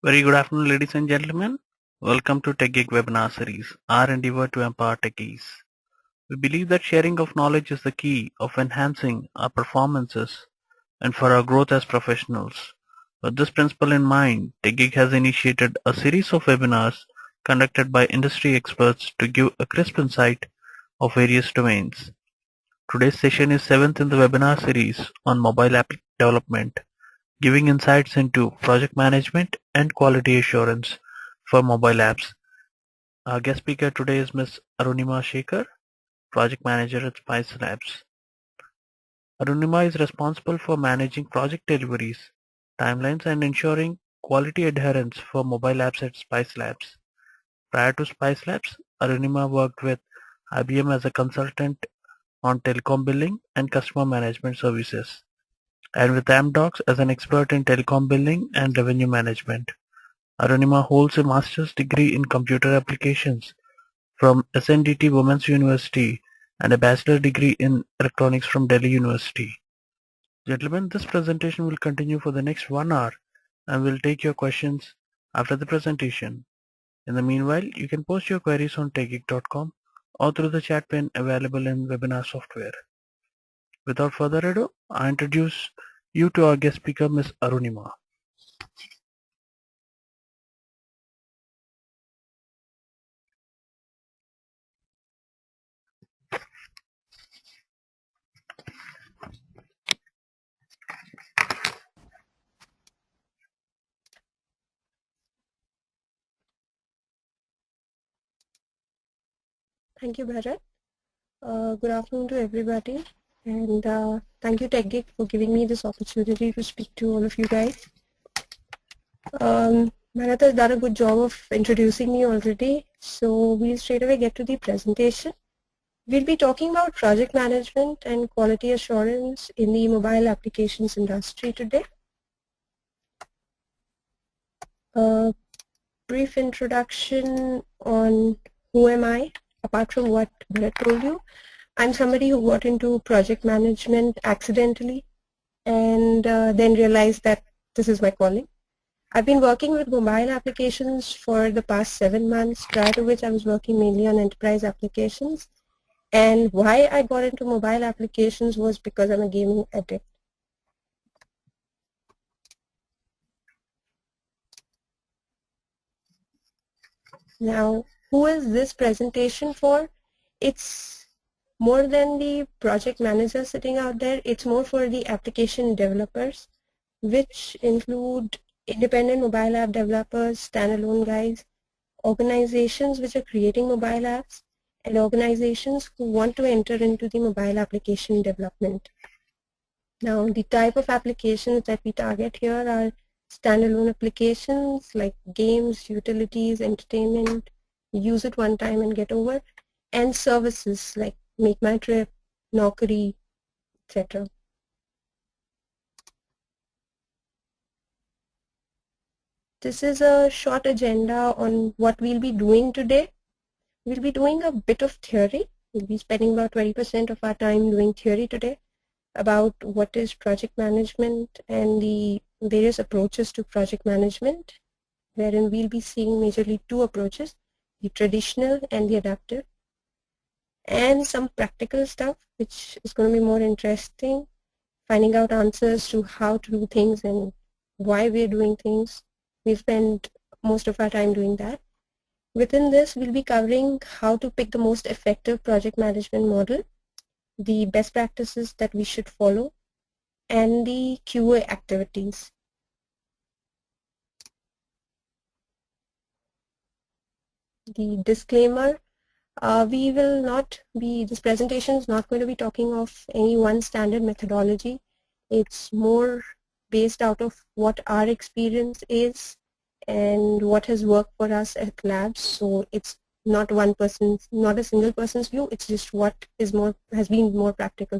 Very good afternoon, ladies and gentlemen. Welcome to TechGeek webinar series, our endeavor to empower techies. We believe that sharing of knowledge is the key of enhancing our performances and for our growth as professionals. With this principle in mind, TechGeek has initiated a series of webinars conducted by industry experts to give a crisp insight of various domains. Today's session is 7th in the webinar series on mobile app development, giving insights into project management and quality assurance for mobile apps. Our guest speaker today is Ms. Arunima Shekhar, Project Manager at Spice Labs. Arunima is responsible for managing project deliveries, timelines, and ensuring quality adherence for mobile apps at Spice Labs. Prior to Spice Labs, Arunima worked with IBM as a consultant on telecom billing and customer management services, and with Amdocs as an expert in telecom billing and revenue management. Arunima holds a master's degree in computer applications from SNDT Women's University and a bachelor degree in electronics from Delhi University. Gentlemen, this presentation will continue for the next 1 hour and we'll take your questions after the presentation. In the meanwhile, you can post your queries on techgeek.com or through the chat pane available in webinar software. Without further ado, I introduce you to our guest speaker, Ms. Arunima. Thank you, Bharat. Good afternoon to everybody, and thank you, TechGeek, for giving me this opportunity to speak to all of you guys. Bharat has done a good job of introducing me already, so we'll straight away get to the presentation. We'll be talking about project management and quality assurance in the mobile applications industry today. A brief introduction on who am I, apart from what Bharat told you. I'm somebody who got into project management accidentally and then realized that this is my calling. I've been working with mobile applications for the past 7 months, prior to which I was working mainly on enterprise applications. And why I got into mobile applications was because I'm a gaming addict. Now, who is this presentation for? It's more than the project manager sitting out there. It's more for the application developers, which include independent mobile app developers, standalone guys, organizations which are creating mobile apps, and organizations who want to enter into the mobile application development. Now, the type of applications that we target here are standalone applications like games, utilities, entertainment, use it one time and get over, and services like Make My Trip, Naukri, etc. This is a short agenda on what we'll be doing today. We'll be doing a bit of theory. We'll be spending about 20% of our time doing theory today about what is project management and the various approaches to project management, wherein we'll be seeing majorly two approaches, the traditional and the adaptive, and some practical stuff which is going to be more interesting, finding out answers to how to do things and why we're doing things. We've spent most of our time doing that. Within this, we'll be covering how to pick the most effective project management model, the best practices that we should follow, and the QA activities. The disclaimer, we will not be, this presentation is not going to be talking of any one standard methodology. It's more based out of what our experience is and what has worked for us at labs. So it's not one person's, not a single person's view. It's just what is more, has been more practical